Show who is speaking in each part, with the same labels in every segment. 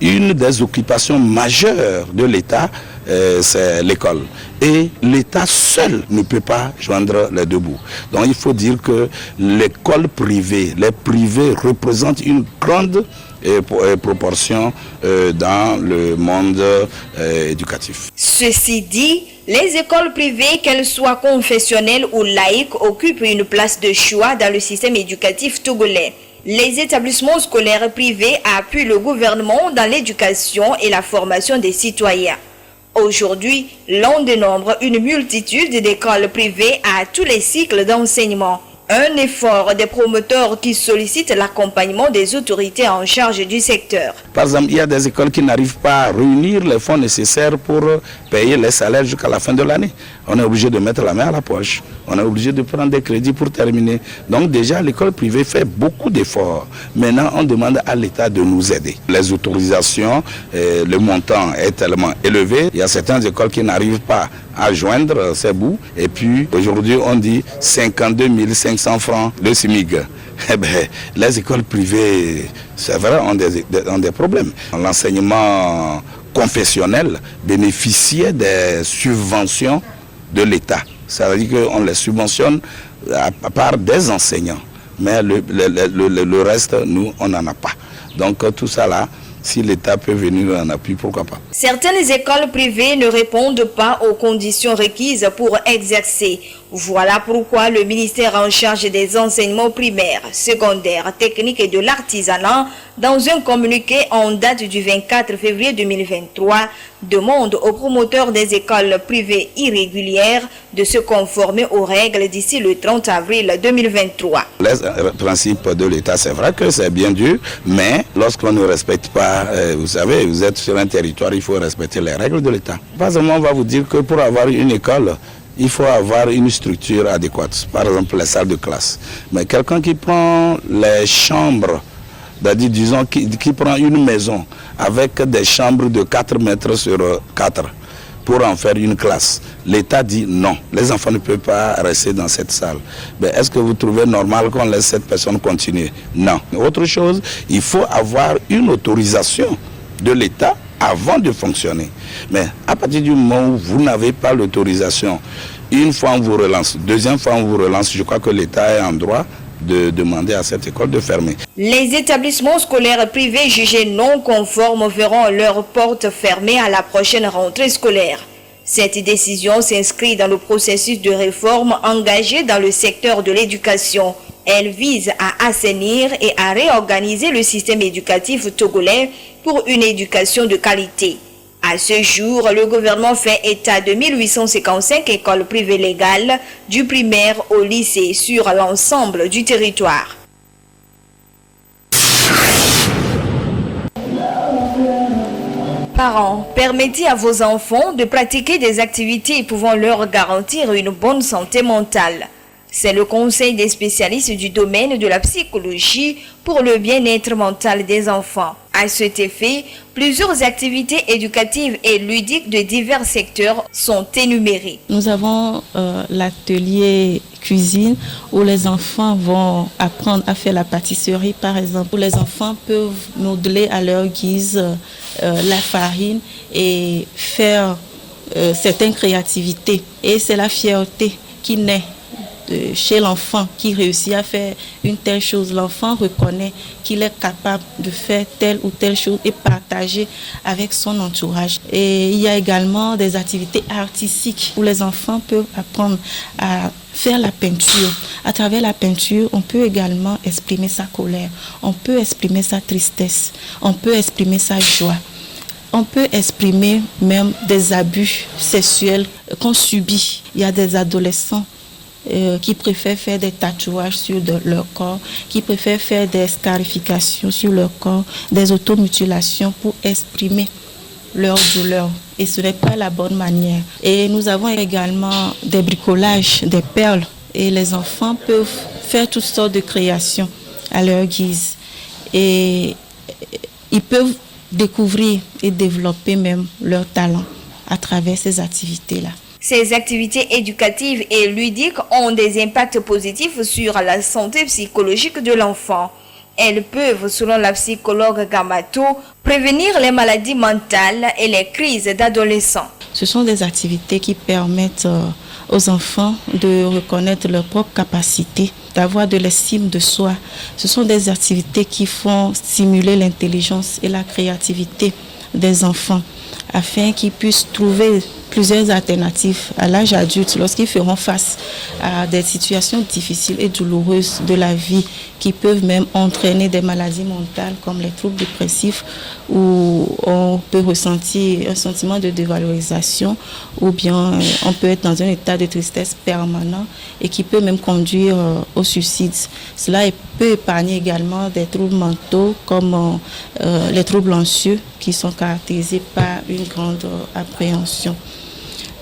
Speaker 1: Une des occupations majeures de l'État, c'est l'école. Et l'État seul ne peut pas joindre les deux bouts. Donc il faut dire que l'école privée, les privés représentent une grande proportion dans le monde éducatif.
Speaker 2: Ceci dit, les écoles privées, qu'elles soient confessionnelles ou laïques, occupent une place de choix dans le système éducatif togolais. Les établissements scolaires privés appuient le gouvernement dans l'éducation et la formation des citoyens. Aujourd'hui, l'on dénombre une multitude d'écoles privées à tous les cycles d'enseignement. Un effort des promoteurs qui sollicitent l'accompagnement des autorités en charge du secteur.
Speaker 1: Par exemple, il y a des écoles qui n'arrivent pas à réunir les fonds nécessaires pour payer les salaires jusqu'à la fin de l'année. On est obligé de mettre la main à la poche. On est obligé de prendre des crédits pour terminer. Donc déjà, l'école privée fait beaucoup d'efforts. Maintenant, on demande à l'État de nous aider. Les autorisations, le montant est tellement élevé. Il y a certaines écoles qui n'arrivent pas à joindre ces bouts. Et puis, aujourd'hui, on dit 52 500 francs le SMIG. Eh bien, les écoles privées, c'est vrai, ont des problèmes. L'enseignement confessionnel bénéficiait des subventions de l'État. Ça veut dire qu'on les subventionne à part des enseignants. Mais le reste, nous, on n'en a pas. Donc tout ça là, si l'État peut venir en appui, pourquoi pas.
Speaker 2: Certaines écoles privées ne répondent pas aux conditions requises pour exercer. Voilà pourquoi le ministère en charge des enseignements primaires, secondaires, techniques et de l'artisanat, dans un communiqué en date du 24 février 2023, demande aux promoteurs des écoles privées irrégulières de se conformer aux règles d'ici le 30 avril 2023.
Speaker 1: Les principes de l'État, c'est vrai que c'est bien dur, mais lorsqu'on ne respecte pas, vous savez, vous êtes sur un territoire, il faut respecter les règles de l'État. Pas seulement on va vous dire que pour avoir une école, il faut avoir une structure adéquate, par exemple les salles de classe. Mais quelqu'un qui prend les chambres, disons qui prend une maison avec des chambres de 4 mètres sur 4 pour en faire une classe, l'État dit non, les enfants ne peuvent pas rester dans cette salle. Mais est-ce que vous trouvez normal qu'on laisse cette personne continuer? Non. Autre chose, il faut avoir une autorisation de l'État avant de fonctionner. Mais à partir du moment où vous n'avez pas l'autorisation, une fois on vous relance, deuxième fois on vous relance, je crois que l'État est en droit de demander à cette école de fermer.
Speaker 2: Les établissements scolaires privés jugés non conformes verront leurs portes fermées à la prochaine rentrée scolaire. Cette décision s'inscrit dans le processus de réforme engagé dans le secteur de l'éducation. Elle vise à assainir et à réorganiser le système éducatif togolais pour une éducation de qualité. À ce jour, le gouvernement fait état de 1855 écoles privées légales, du primaire au lycée, sur l'ensemble du territoire. Parents, permettez à vos enfants de pratiquer des activités pouvant leur garantir une bonne santé mentale. C'est le conseil des spécialistes du domaine de la psychologie pour le bien-être mental des enfants. À cet effet, plusieurs activités éducatives et ludiques de divers secteurs sont énumérées.
Speaker 3: Nous avons l'atelier cuisine où les enfants vont apprendre à faire la pâtisserie, par exemple, où les enfants peuvent modeler à leur guise la farine et faire certaines créativités. Et c'est la fierté qui naît chez l'enfant qui réussit à faire une telle chose. L'enfant reconnaît qu'il est capable de faire telle ou telle chose et partager avec son entourage. Et il y a également des activités artistiques où les enfants peuvent apprendre à faire la peinture. À travers la peinture, on peut également exprimer sa colère, on peut exprimer sa tristesse, on peut exprimer sa joie. On peut exprimer même des abus sexuels qu'on subit. Il y a des adolescents qui préfèrent faire des tatouages sur leur corps, qui préfèrent faire des scarifications sur leur corps, des automutilations pour exprimer leur douleur. Et ce n'est pas la bonne manière. Et nous avons également des bricolages, des perles. Et les enfants peuvent faire toutes sortes de créations à leur guise. Et ils peuvent découvrir et développer même leur talent à travers ces activités-là.
Speaker 2: Ces activités éducatives et ludiques ont des impacts positifs sur la santé psychologique de l'enfant. Elles peuvent, selon la psychologue Gamato, prévenir les maladies mentales et les crises d'adolescents.
Speaker 3: Ce sont des activités qui permettent aux enfants de reconnaître leurs propres capacités, d'avoir de l'estime de soi. Ce sont des activités qui font stimuler l'intelligence et la créativité des enfants afin qu'ils puissent trouver plusieurs alternatives à l'âge adulte lorsqu'ils feront face à des situations difficiles et douloureuses de la vie qui peuvent même entraîner des maladies mentales comme les troubles dépressifs où on peut ressentir un sentiment de dévalorisation ou bien on peut être dans un état de tristesse permanent et qui peut même conduire au suicide. Cela peut épargner également des troubles mentaux comme les troubles anxieux qui sont caractérisés par une grande appréhension.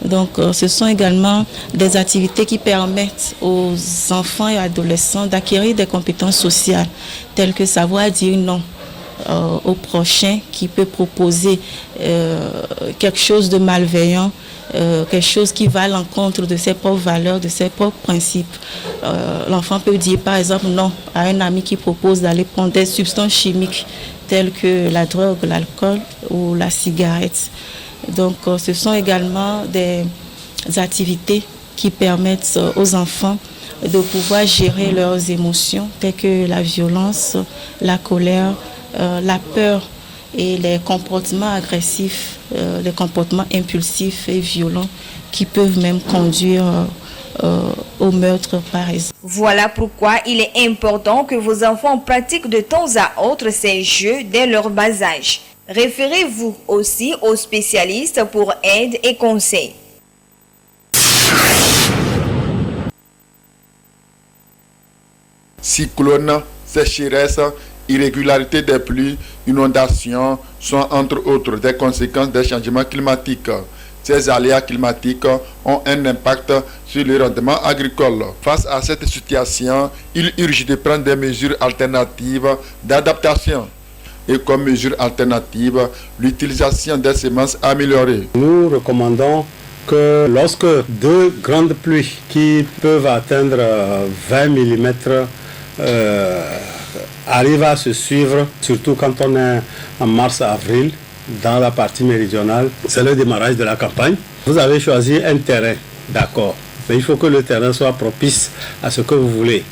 Speaker 3: Donc, ce sont également des activités qui permettent aux enfants et adolescents d'acquérir des compétences sociales, telles que savoir dire non au prochain qui peut proposer quelque chose de malveillant, quelque chose qui va à l'encontre de ses propres valeurs, de ses propres principes. L'enfant peut dire par exemple non à un ami qui propose d'aller prendre des substances chimiques telles que la drogue, l'alcool ou la cigarette. Donc, ce sont également des activités qui permettent aux enfants de pouvoir gérer leurs émotions, telles que la violence, la colère, la peur et les comportements agressifs, les comportements impulsifs et violents qui peuvent même conduire au meurtre, par exemple.
Speaker 2: Voilà pourquoi il est important que vos enfants pratiquent de temps à autre ces jeux dès leur bas âge. Référez-vous aussi aux spécialistes pour aide et conseils.
Speaker 4: Cyclones, sécheresse, irrégularité des pluies, inondations sont entre autres des conséquences des changements climatiques. Ces aléas climatiques ont un impact sur le rendement agricole. Face à cette situation, il urge de prendre des mesures alternatives d'adaptation. Et comme mesure alternative, l'utilisation des semences améliorées.
Speaker 5: Nous recommandons que lorsque deux grandes pluies qui peuvent atteindre 20 mm arrivent à se suivre, surtout quand on est en mars-avril, dans la partie méridionale, c'est le démarrage de la campagne. Vous avez choisi un terrain, d'accord, mais il faut que le terrain soit propice à ce que vous voulez.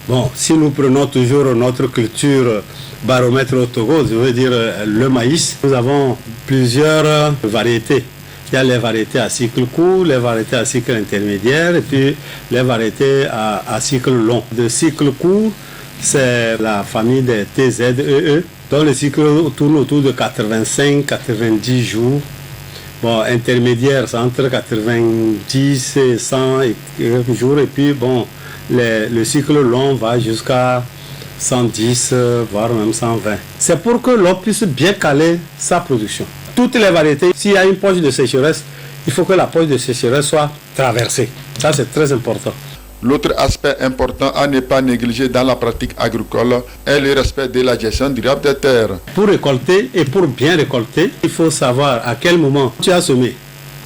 Speaker 5: Bon, si nous prenons toujours notre culture baromètre au Togo, je veux dire le maïs, nous avons plusieurs variétés. Il y a les variétés à cycle court, les variétés à cycle intermédiaire et puis les variétés à cycle long. De cycle court, c'est la famille des TZEE, dont le cycle tourne autour de 85-90 jours. Bon, intermédiaire, c'est entre 90 et 100 jours et puis bon, le cycle long va jusqu'à 110, voire même 120. C'est pour que l'on puisse bien caler sa production. Toutes les variétés, s'il y a une poche de sécheresse, il faut que la poche de sécheresse soit traversée. Ça, c'est très important.
Speaker 4: L'autre aspect important à ne pas négliger dans la pratique agricole est le respect de la gestion durable des terres.
Speaker 5: Pour récolter et pour bien récolter, il faut savoir à quel moment tu as semé.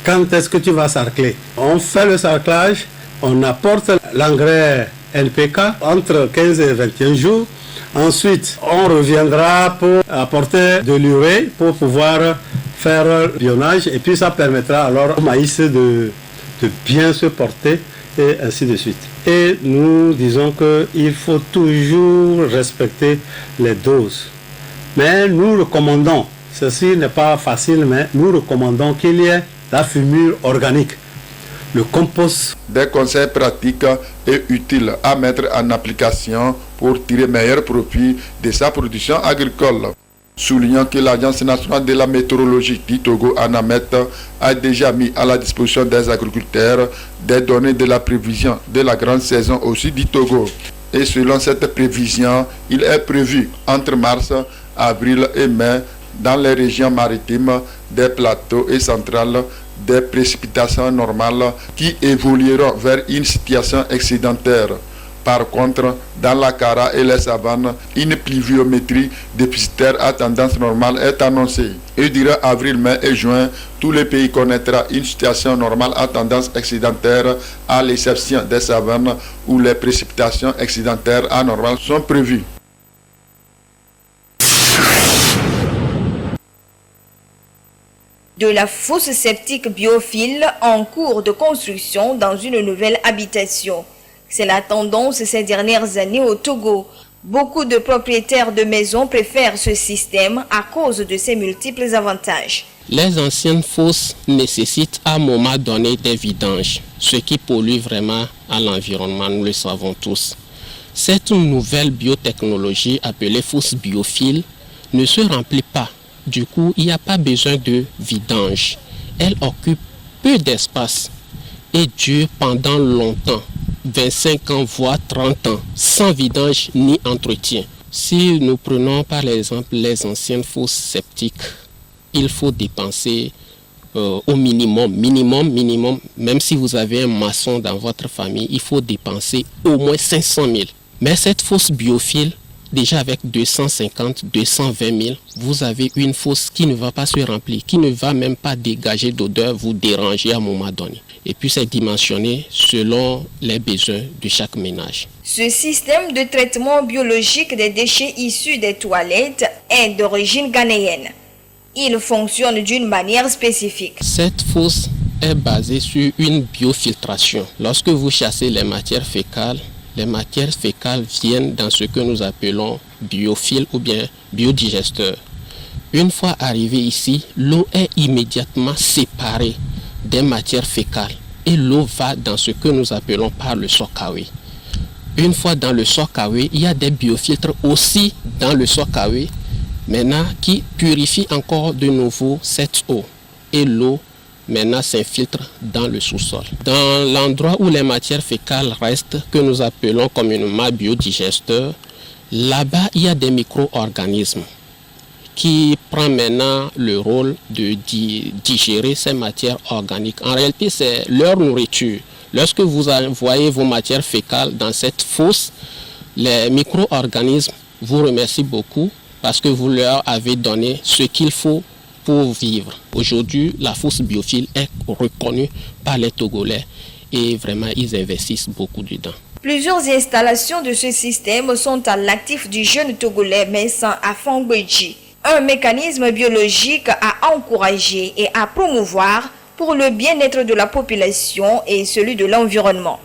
Speaker 5: Quand est-ce que tu vas sarcler? On fait le sarclage, on apporte l'engrais NPK entre 15 et 21 jours. Ensuite, on reviendra pour apporter de l'urée pour pouvoir faire le bionnage et puis ça permettra alors au maïs de bien se porter et ainsi de suite. Et nous disons qu'il faut toujours respecter les doses. Mais nous recommandons, ceci n'est pas facile, mais nous recommandons qu'il y ait la fumure organique. Le compost.
Speaker 4: Des conseils pratiques et utiles à mettre en application pour tirer meilleur profit de sa production agricole. Soulignant que l'Agence nationale de la météorologie du Togo, ANAMET, a déjà mis à la disposition des agriculteurs des données de la prévision de la grande saison au sud du Togo. Et selon cette prévision, il est prévu entre mars, avril et mai, dans les régions maritimes, des plateaux et centrales, des précipitations normales qui évolueront vers une situation excédentaire. Par contre, dans la Kara et les savanes, une pluviométrie déficitaire à tendance normale est annoncée. Et durant avril, mai et juin, tout le pays connaîtra une situation normale à tendance excédentaire, à l'exception des savanes où les précipitations excédentaires anormales sont prévues.
Speaker 2: de la fosse septique biophile en cours de construction dans une nouvelle habitation. C'est la tendance ces dernières années au Togo. Beaucoup de propriétaires de maisons préfèrent ce système à cause de ses multiples avantages.
Speaker 6: Les anciennes fosses nécessitent à un moment donné des vidanges, ce qui pollue vraiment à l'environnement, nous le savons tous. Cette nouvelle biotechnologie appelée fosse biophile ne se remplit pas. Du coup, il n'y a pas besoin de vidange. Elle occupe peu d'espace et dure pendant longtemps, 25 ans voire 30 ans, sans vidange ni entretien. Si nous prenons par exemple les anciennes fosses septiques, il faut dépenser au minimum, même si vous avez un maçon dans votre famille, il faut dépenser au moins 500 000. Mais cette fosse biophile, déjà avec 250, 220 000, vous avez une fosse qui ne va pas se remplir, qui ne va même pas dégager d'odeur, vous déranger à un moment donné. Et puis c'est dimensionné selon les besoins de chaque ménage.
Speaker 2: Ce système de traitement biologique des déchets issus des toilettes est d'origine ghanéenne. Il fonctionne d'une manière spécifique.
Speaker 6: Cette fosse est basée sur une biofiltration. Lorsque vous chassez les matières fécales viennent dans ce que nous appelons biofil ou bien biodigesteur. Une fois arrivé ici, l'eau est immédiatement séparée des matières fécales et l'eau va dans ce que nous appelons par le sokawe. Une fois dans le sokawe, il y a des biofiltres aussi dans le sokawe, maintenant qui purifient encore de nouveau cette eau. Et l'eau maintenant s'infiltre dans le sous-sol. Dans l'endroit où les matières fécales restent, que nous appelons communément biodigesteur, là-bas il y a des micro-organismes qui prennent maintenant le rôle de digérer ces matières organiques. En réalité, c'est leur nourriture. Lorsque vous envoyez vos matières fécales dans cette fosse, les micro-organismes vous remercient beaucoup parce que vous leur avez donné ce qu'il faut pour vivre. Aujourd'hui, la fosse biophile est reconnue par les Togolais et vraiment ils investissent beaucoup dedans.
Speaker 2: Plusieurs installations de ce système sont à l'actif du jeune Togolais Vincent Afangbeji. Un mécanisme biologique à encourager et à promouvoir pour le bien-être de la population et celui de l'environnement.